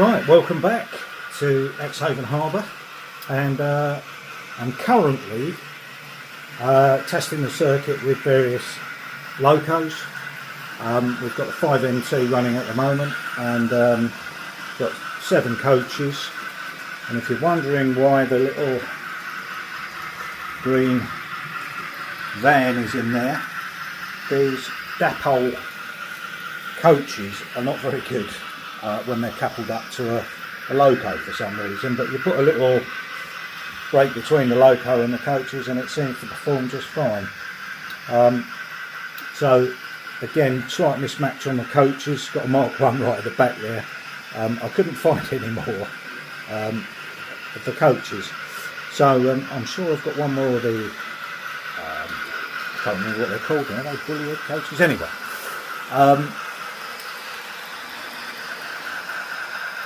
Right, welcome back to Exehaven Harbour, and I'm currently testing the circuit with various locos. We've got the 5MT running at the moment, and got 7 coaches. And if you're wondering why the little green van is in there, these dapole coaches are not very good when they're coupled up to a loco for some reason, but you put a little break between the loco and the coaches and it seems to perform just fine. So again, slight mismatch on the coaches, got a Mark 1 right at the back there. I couldn't find any more of the coaches, so I'm sure I've got one more of the I can't remember what they're called now, those bullyhead coaches. Anyway,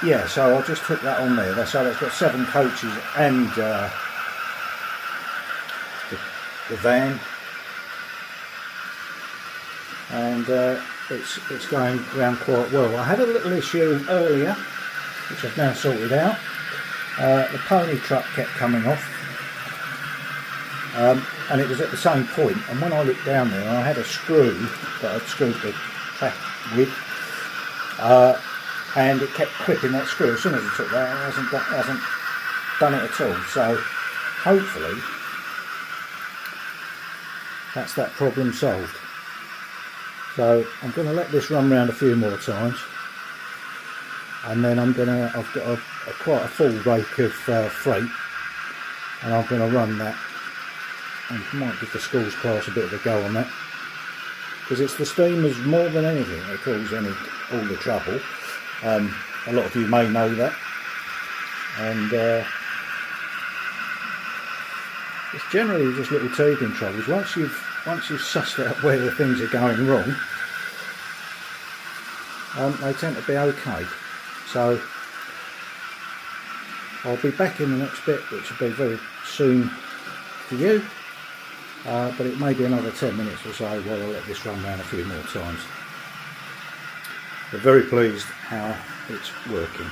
yeah, so I just took that on there. So it's got 7 coaches and the van, and it's going around quite well. I had a little issue earlier, which I've now sorted out. The pony truck kept coming off, and it was at the same point. And when I looked down there, I had a screw that I'd screwed the track with. And it kept clipping that screw. As soon as I took that, it hasn't done it at all. So hopefully that's that problem solved. So I'm going to let this run round a few more times, and then I've got quite a full rake of freight, and I'm going to run that, and might give the schools class a bit of a go on that, because it's the steamers more than anything that cause all the trouble. A lot of you may know that, and it's generally just little teething troubles. Once you've sussed out where the things are going wrong, they tend to be okay. So I'll be back in the next bit, which will be very soon for you, but it may be another 10 minutes or so while I let this run round a few more times. We're very pleased how it's working.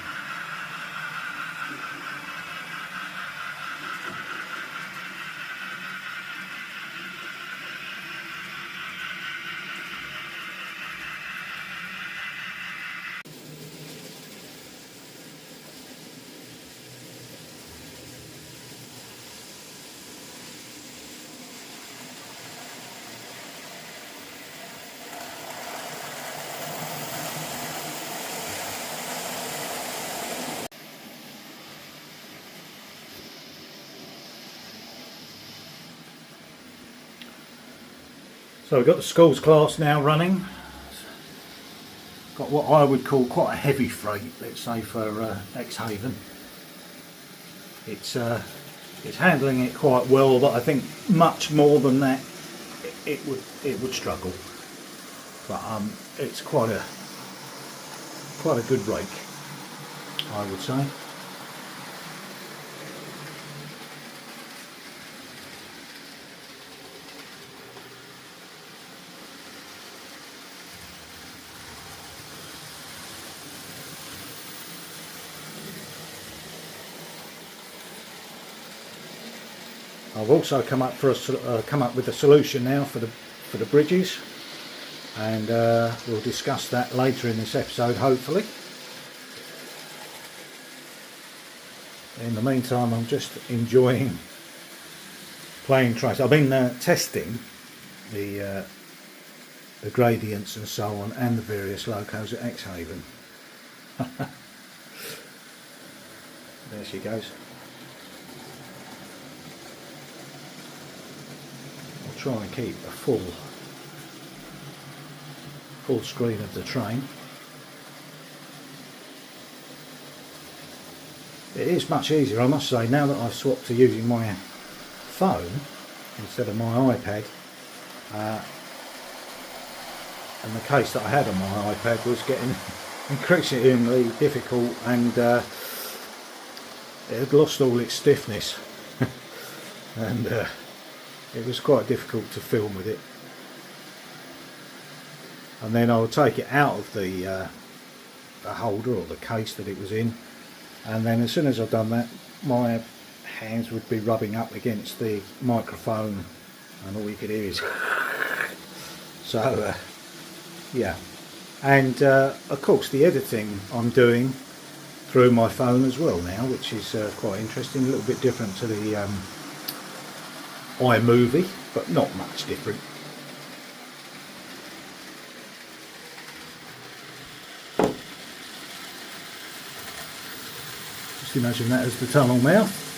So we've got the schools class now running. Got what I would call quite a heavy freight, let's say, for Exehaven. It's handling it quite well, but I think much more than that it would struggle. But it's quite a good rake, I would say. I've also come up with a solution now for the bridges, and we'll discuss that later in this episode, hopefully. In the meantime, I'm just enjoying playing trace. I've been testing the gradients and so on, and the various locos at Exehaven. There she goes. Try and keep a full screen of the train. It is much easier, I must say, now that I've swapped to using my phone instead of my iPad. And the case that I had on my iPad was getting increasingly difficult, and it had lost all its stiffness. And it was quite difficult to film with it. and then I'll take it out of the holder or the case that it was in, and then as soon as I've done that, my hands would be rubbing up against the microphone and all you could hear is so yeah. And of course the editing I'm doing through my phone as well now, which is quite interesting, a little bit different to the iMovie, but not much different. Just imagine that as the tunnel mouth.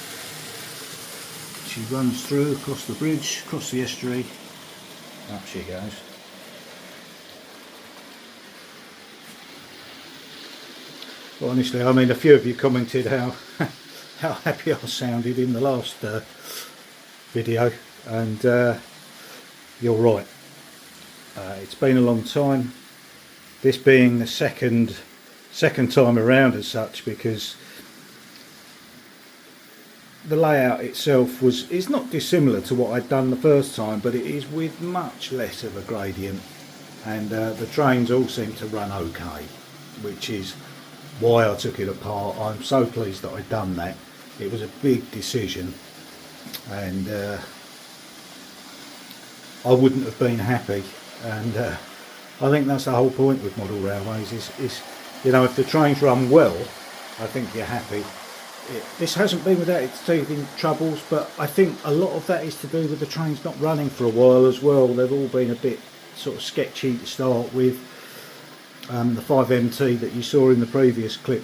She runs through, across the bridge, across the estuary, up she goes. Well, honestly, I mean, a few of you commented how how happy I sounded in the last video, and you're right. It's been a long time. This being the second time around as such, because the layout itself is not dissimilar to what I'd done the first time, but it is with much less of a gradient, and the trains all seem to run okay, which is why I took it apart. I'm so pleased that I'd done that. It was a big decision, and I wouldn't have been happy, and I think that's the whole point with model railways is you know, if the trains run well, I think you're happy. This hasn't been without its teething troubles, but I think a lot of that is to do with the trains not running for a while as well. They've all been a bit sort of sketchy to start with. The 5MT that you saw in the previous clip,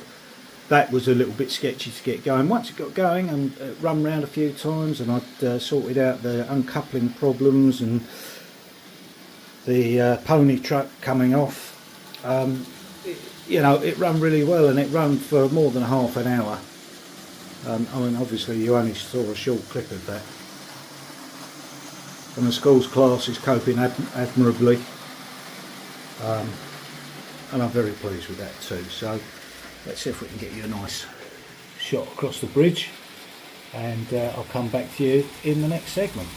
that was a little bit sketchy to get going. Once it got going and run round a few times, and I'd sorted out the uncoupling problems and the pony truck coming off, you know, it ran really well, and it ran for more than half an hour. I mean, obviously you only saw a short clip of that. And the schools class is coping admirably, and I'm very pleased with that too. So let's see if we can get you a nice shot across the bridge, and I'll come back to you in the next segment.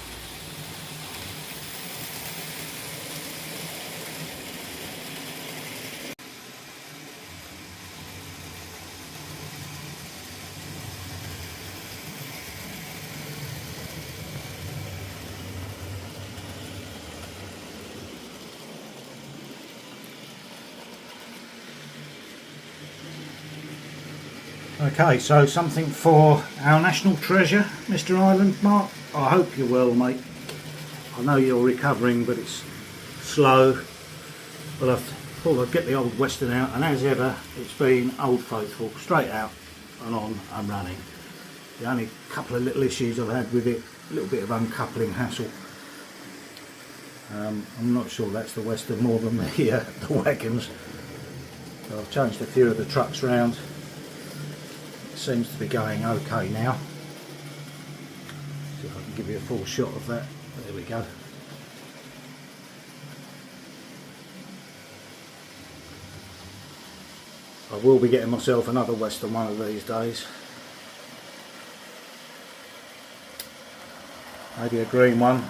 Okay, so something for our national treasure, Mr. Island. Mark, I hope you're well, mate. I know you're recovering, but it's slow. But I thought I'd get the old Western out, and as ever, it's been Old Faithful, straight out and on and running. The only couple of little issues I've had with it, a little bit of uncoupling hassle. I'm not sure that's the Western more than the wagons. So I've changed a few of the trucks round. Seems to be going okay now. See if I can give you a full shot of that. There we go. I will be getting myself another Western one of these days. Maybe a green one,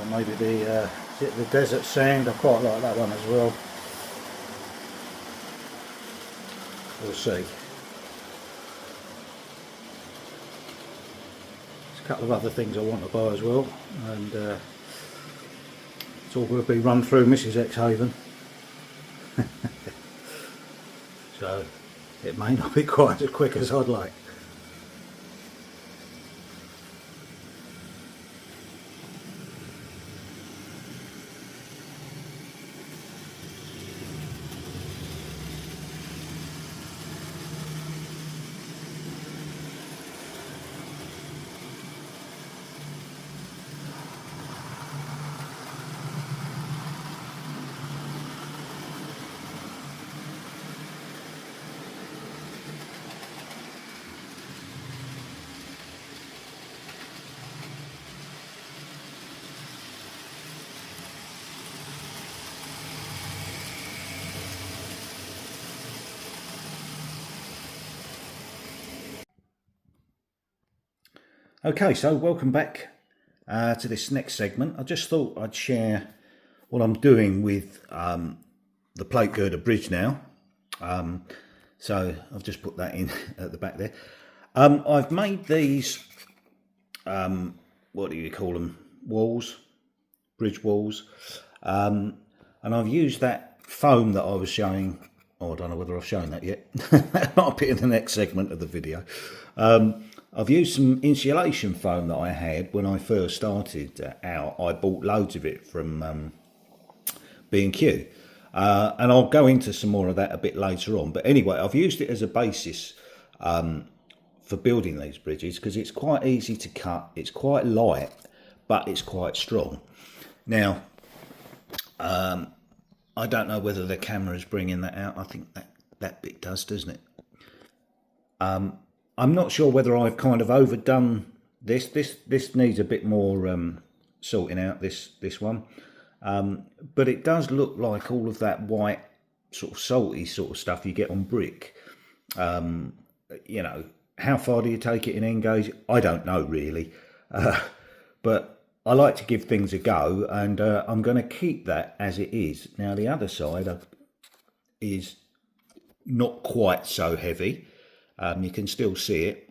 or maybe the desert sand. I quite like that one as well. We'll see. A couple of other things I want to buy as well, and it's all going to be run through Mrs. Exehaven. So it may not be quite as quick as I'd like. Okay, so welcome back to this next segment. I just thought I'd share what I'm doing with the plate girder bridge now. So I've just put that in at the back there. I've made these, what do you call them, walls, bridge walls, and I've used that foam that I was showing. Oh, I don't know whether I've shown that yet. That might be in the next segment of the video. I've used some insulation foam that I had when I first started out. I bought loads of it from B&Q. And I'll go into some more of that a bit later on. But anyway, I've used it as a basis for building these bridges because it's quite easy to cut. It's quite light, but it's quite strong. Now, I don't know whether the camera is bringing that out. I think that bit does, doesn't it? I'm not sure whether I've kind of overdone this. This needs a bit more sorting out, this one. But it does look like all of that white sort of salty sort of stuff you get on brick. You know, how far do you take it in engage? I don't know really. But I like to give things a go, and I'm going to keep that as it is. Now the other side is not quite so heavy. You can still see it.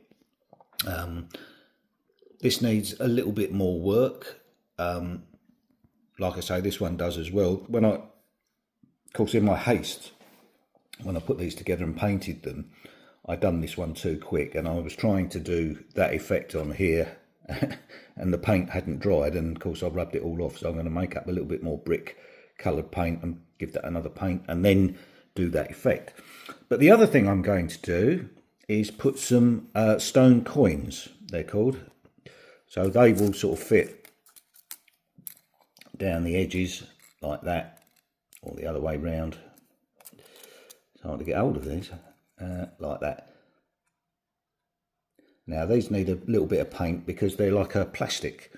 This needs a little bit more work. Like I say, this one does as well. Of course, in my haste, when I put these together and painted them, I done this one too quick, and I was trying to do that effect on here, and the paint hadn't dried, and of course I rubbed it all off. So I'm going to make up a little bit more brick coloured paint and give that another paint, and then do that effect. But the other thing I'm going to do is put some stone coins, they're called. So they will sort of fit down the edges like that, or the other way round. It's hard to get hold of these, like that. Now these need a little bit of paint because they're like a plastic,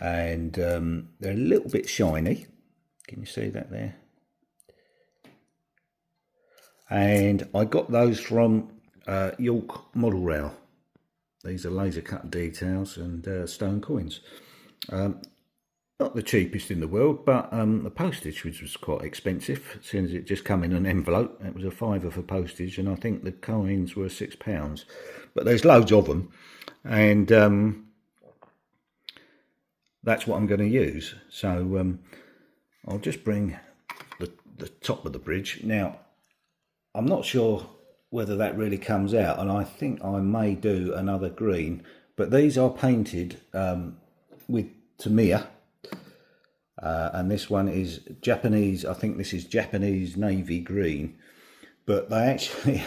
and they're a little bit shiny. Can you see that there? And I got those from York Model Rail. These are laser cut details and stone coins. Not the cheapest in the world, but the postage, which was quite expensive, as soon as it just come in an envelope. It was a £5 for postage, and I think the coins were £6. But there's loads of them, and that's what I'm going to use. So I'll just bring the top of the bridge. Now, I'm not sure whether that really comes out, and I think I may do another green, but these are painted with Tamiya. And this one is Japanese, I think this is Japanese navy green, but they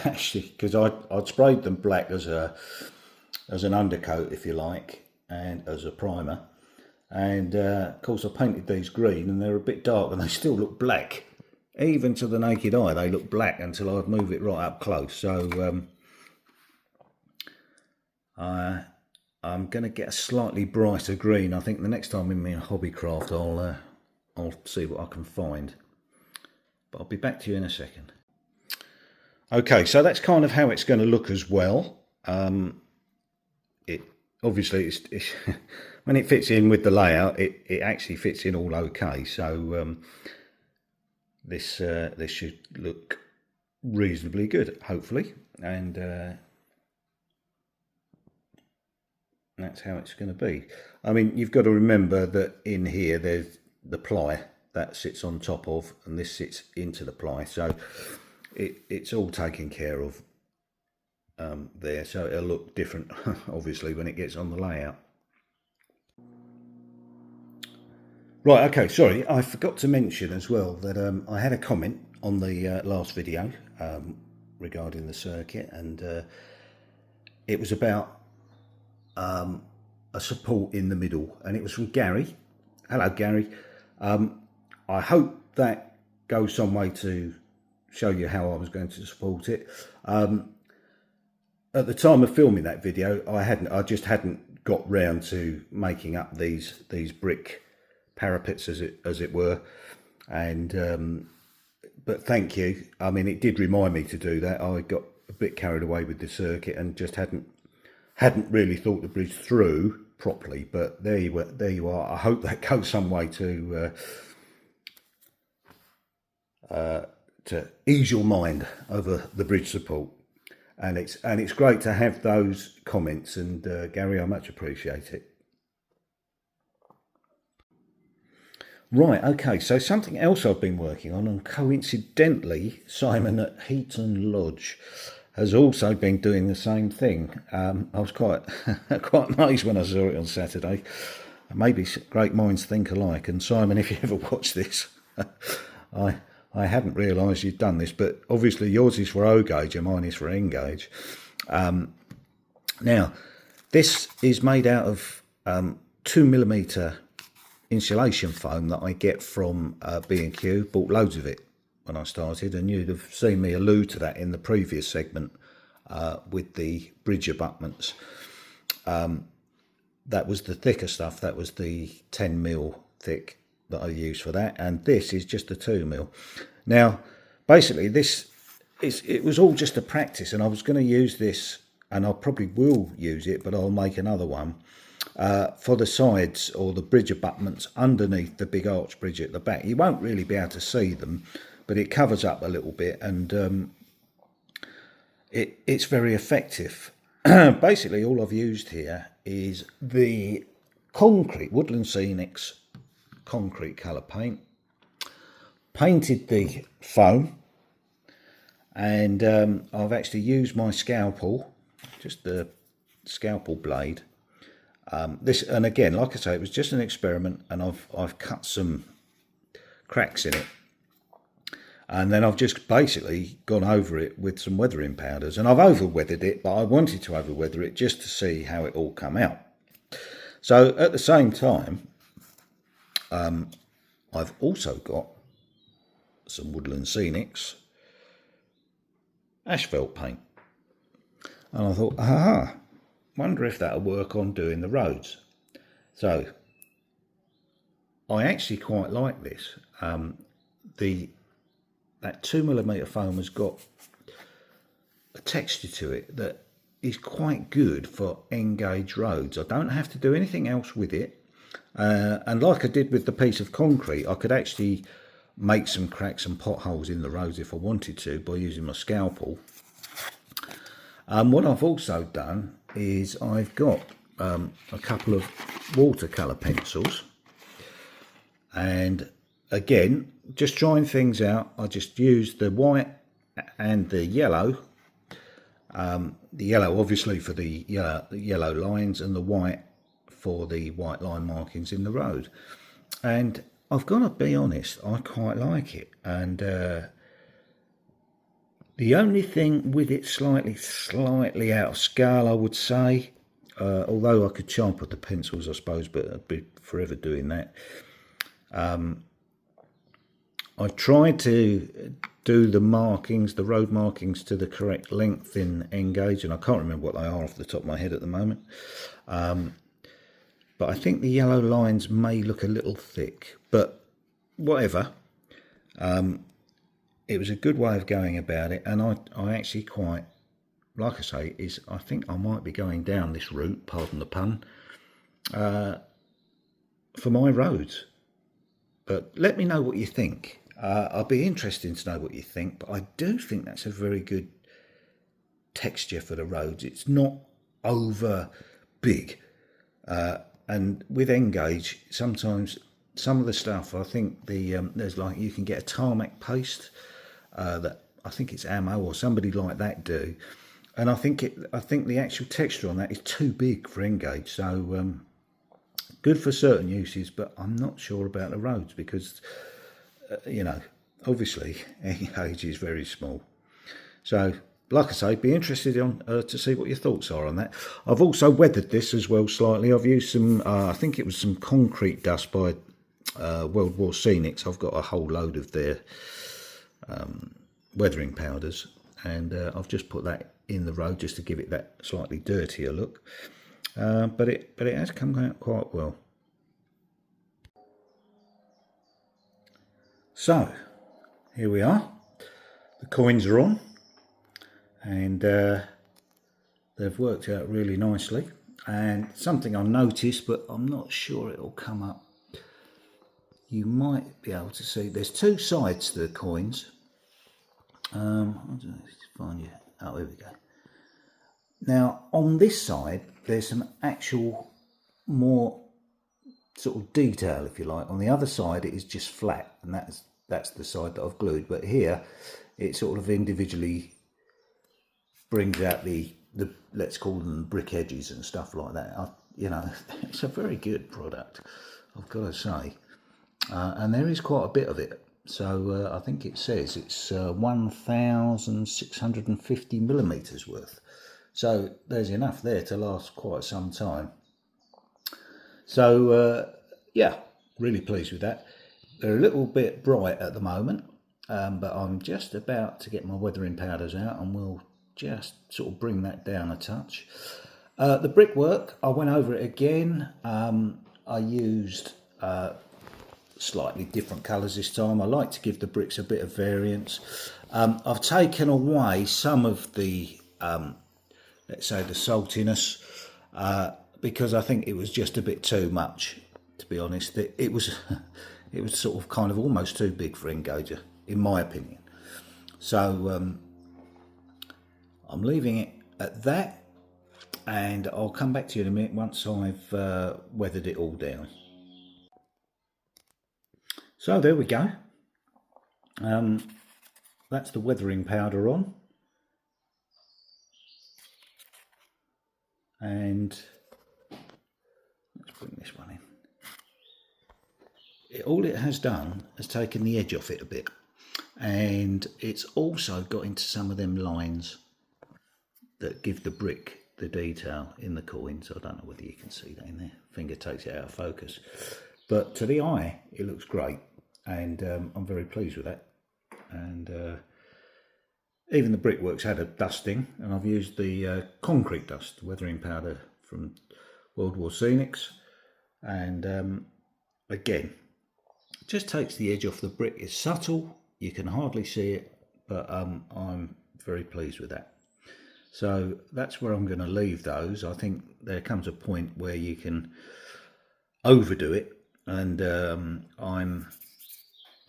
actually, because I'd sprayed them black as an undercoat, if you like, and as a primer, and of course I painted these green, and they're a bit dark, and they still look black. Even to the naked eye, they look black until I'd move it right up close. So I'm going to get a slightly brighter green. I think the next time in my hobbycraft, I'll see what I can find. But I'll be back to you in a second. Okay, so that's kind of how it's going to look as well. It obviously it's when it fits in with the layout, it actually fits in all okay. So this should look reasonably good, hopefully, and that's how it's going to be. I mean, you've got to remember that in here there's the ply that sits on top of, and this sits into the ply, so it's all taken care of there, so it'll look different obviously when it gets on the layout. Right, okay, sorry, I forgot to mention as well that I had a comment on the last video regarding the circuit, and it was about a support in the middle, and it was from Gary. Hello, Gary. I hope that goes some way to show you how I was going to support it. At the time of filming that video, I just hadn't got round to making up these brick parapets, as it were, and but thank you. I mean, it did remind me to do that. I got a bit carried away with the circuit and just hadn't really thought the bridge through properly, but there you are. I hope that goes some way to to ease your mind over the bridge support. And it's great to have those comments, and Gary, I much appreciate it. Right, okay, so something else I've been working on, and coincidentally, Simon at Heaton Lodge has also been doing the same thing. I was quite quite amazed when I saw it on Saturday. Maybe great minds think alike. And Simon, if you ever watch this, I hadn't realised you'd done this, but obviously yours is for O gauge and mine is for N gauge. Now, this is made out of 2mm insulation foam that I get from B&Q. Bought loads of it when I started, and you'd have seen me allude to that in the previous segment with the bridge abutments. That was the thicker stuff. That was the 10mm thick that I use for that, and this is just the 2mm. Now, basically, it was all just a practice, and I was going to use this, and I probably will use it, but I'll make another one for the sides or the bridge abutments underneath the big arch bridge at the back. You won't really be able to see them, but it covers up a little bit, and it's very effective. Basically, all I've used here is the concrete Woodland Scenics concrete colour paint. Painted the foam, and I've actually used my scalpel, just the scalpel blade. This, and again, like I say, it was just an experiment, and I've cut some cracks in it, and then I've just basically gone over it with some weathering powders, and I've over weathered it, but I wanted to over weather it just to see how it all come out. So at the same time, I've also got some Woodland Scenics asphalt paint, and I thought, wonder if that'll work on doing the roads. So I actually quite like this. That 2mm foam has got a texture to it that is quite good for N gauge roads. I don't have to do anything else with it. And like I did with the piece of concrete, I could actually make some cracks and potholes in the roads if I wanted to by using my scalpel. What I've also done is I've got a couple of watercolour pencils, and again, just trying things out, I just used the white and the yellow. The yellow obviously for the yellow lines, and the white for the white line markings in the road. And I've got to be honest, I quite like it. And the only thing with it slightly out of scale, I would say, although I could sharpen the pencils, I suppose, but I'd be forever doing that. I tried to do the markings, the road markings, to the correct length in N gauge, and I can't remember what they are off the top of my head at the moment. But I think the yellow lines may look a little thick, but whatever. It was a good way of going about it, and I actually quite, like I say, I think I might be going down this route, pardon the pun, for my roads. But let me know what you think. I'll be interested to know what you think, but I do think that's a very good texture for the roads. It's not over big. And with N gauge, sometimes some of the stuff, I think there's like, you can get a tarmac paste that I think it's Ammo or somebody like that do, and I think the actual texture on that is too big for N gauge. So good for certain uses, but I'm not sure about the roads because you know, obviously N gauge is very small. So like I say, be interested to see what your thoughts are on that. I've also weathered this as well slightly. I've used some, I think it was some concrete dust by World War Scenics. I've got a whole load of their weathering powders, and I've just put that in the road just to give it that slightly dirtier look. But it has come out quite well. So here we are. The coins are on, and they've worked out really nicely. And something I noticed, but I'm not sure it'll come up, you might be able to see there's two sides to the coins, I'll just find you. Oh, here we go. Now on this side there's some actual more sort of detail, if you like. On the other side it is just flat, and that's the side that I've glued, but here it sort of individually brings out the let's call them brick edges and stuff like that. You know, it's a very good product, I've got to say, and there is quite a bit of it. So I think it says it's 1,650 millimeters worth, so there's enough there to last quite some time. So yeah, really pleased with that. They're a little bit bright at the moment, but I'm just about to get my weathering powders out and we'll just sort of bring that down a touch. The brickwork, I went over it again. I used slightly different colours this time. I like to give the bricks a bit of variance. I've taken away some of the, let's say, the saltiness, because I think it was just a bit too much, to be honest. It was it was sort of kind of almost too big for Engager, in my opinion. So I'm leaving it at that, and I'll come back to you in a minute once I've weathered it all down. So there we go. That's the weathering powder on, and let's bring this one in. All it has done is taken the edge off it a bit, and it's also got into some of them lines that give the brick the detail in the coins. I don't know whether you can see that in there. Finger takes it out of focus, but to the eye it looks great, and I'm very pleased with that. And even the brickwork's had a dusting, and I've used the concrete dust weathering powder from World War Scenics, and again, it just takes the edge off the brick. It's subtle, you can hardly see it, but I'm very pleased with that. So that's where I'm going to leave those. I think there comes a point where you can overdo it, and I'm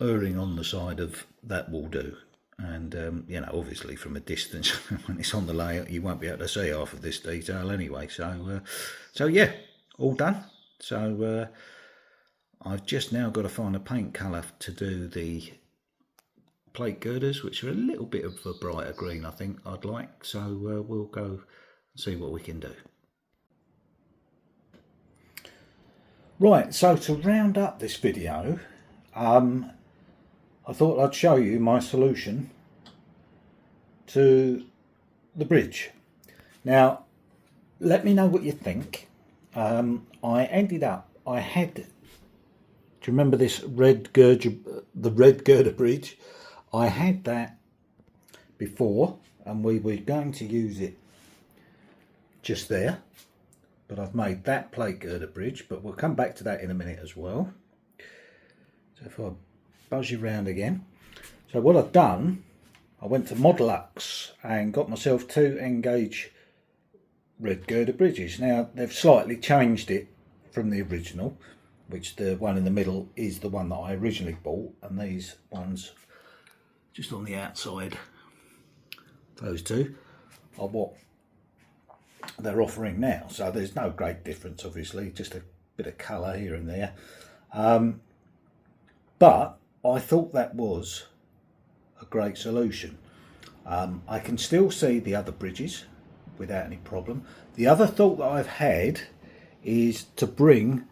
erring on the side of that will do. And you know, obviously from a distance when it's on the layout you won't be able to see half of this detail anyway. So yeah, all done. So I've just now got to find a paint colour to do the plate girders, which are a little bit of a brighter green, I think I'd like. So we'll go and see what we can do. Right, so to round up this video, I thought I'd show you my solution to the bridge. Now, let me know what you think. I had, do you remember this red girder, the red girder bridge? I had that before, and we were going to use it just there, but I've made that plate girder bridge, but we'll come back to that in a minute as well. So if I buzz you round again. So what I've done, I went to Modelux and got myself 2 N-gauge red girder bridges. Now they've slightly changed it from the original, which the one in the middle is the one that I originally bought, and these ones just on the outside, those two, are what they're offering now. So there's no great difference, obviously, just a bit of colour here and there, but I thought that was a great solution. I can still see the other bridges without any problem. The other thought that I've had is to bring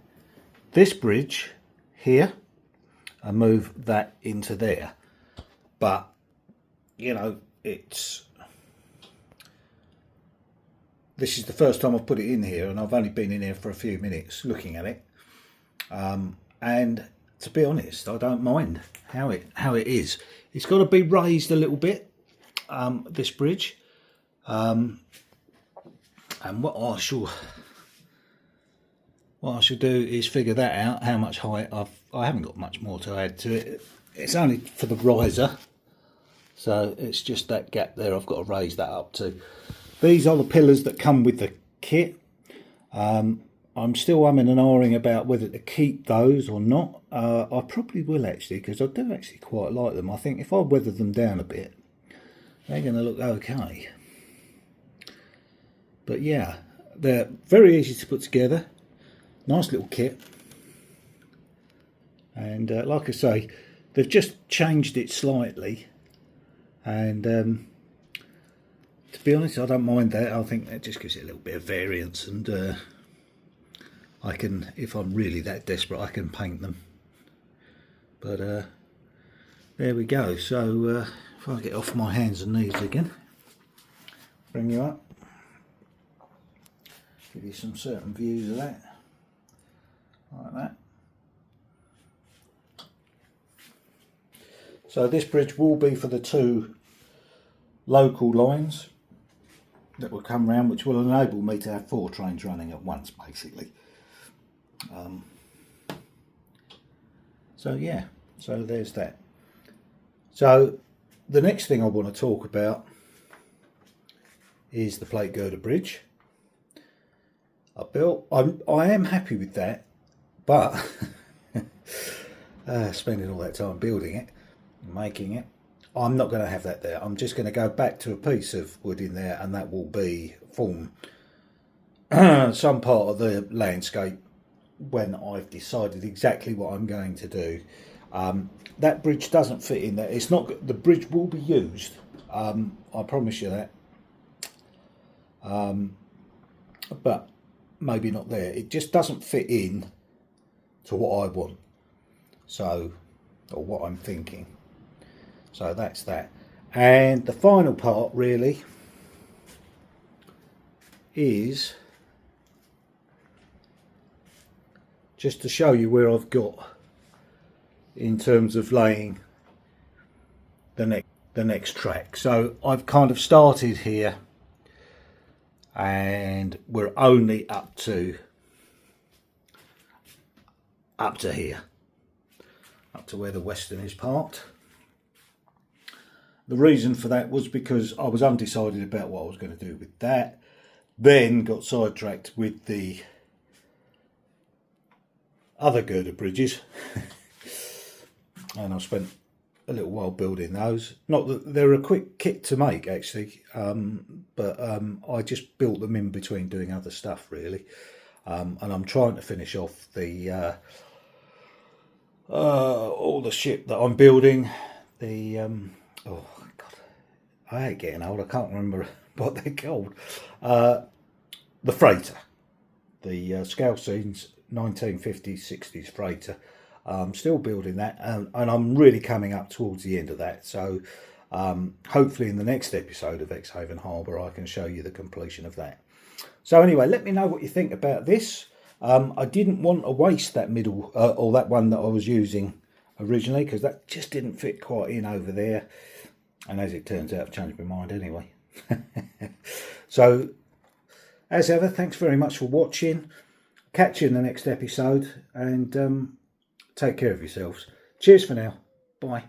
this bridge here and move that into there, but you know, this is the first time I've put it in here, and I've only been in here for a few minutes looking at it, and to be honest, I don't mind how it is. It's got to be raised a little bit, this bridge, and what I shall do is figure that out, how much height. I haven't got much more to add to it. It's only for the riser, so it's just that gap there I've got to raise that up to. These are the pillars that come with the kit. I'm still umming and ahhing about whether to keep those or not. I probably will, actually, because I do actually quite like them. I think if I weather them down a bit, they're going to look okay. But yeah, they're very easy to put together. Nice little kit. And like I say, they've just changed it slightly. And to be honest, I don't mind that. I think that just gives it a little bit of variance. And I can, if I'm really that desperate, I can paint them. But there we go. So if I get off my hands and knees again, bring you up, give you some certain views of that, like that. So this bridge will be for the 2 local lines that will come round, which will enable me to have 4 trains running at once, basically. So yeah, so there's that. So the next thing I want to talk about is the plate girder bridge. I am happy with that, but spending all that time building it, making it, I'm not going to have that there. I'm just going to go back to a piece of wood in there, and that will form some part of the landscape when I've decided exactly what I'm going to do. That bridge doesn't fit in there. It's not, the bridge will be used, I promise you that, but maybe not there. It just doesn't fit in to what I want, so, or what I'm thinking. So that's that. And the final part really is just to show you where I've got in terms of laying the next track. So I've kind of started here, and we're only up to here, up to where the Western is parked. The reason for that was because I was undecided about what I was going to do with that, then got sidetracked with the other girder bridges and I spent a little while building those. Not that they're a quick kit to make actually, but I just built them in between doing other stuff really, and I'm trying to finish off the all the ship that I'm building. The oh god, I hate getting old, I can't remember what they're called. The freighter, the Scale Scenes 1950s 60s freighter. I'm still building that, and I'm really coming up towards the end of that, so hopefully in the next episode of Exehaven Harbour I can show you the completion of that. So anyway, let me know what you think about this. I didn't want to waste that middle or that one that I was using originally, because that just didn't fit quite in over there, and as it turns out I've changed my mind anyway. So as ever, thanks very much for watching. Catch you in the next episode, and take care of yourselves. Cheers for now. Bye.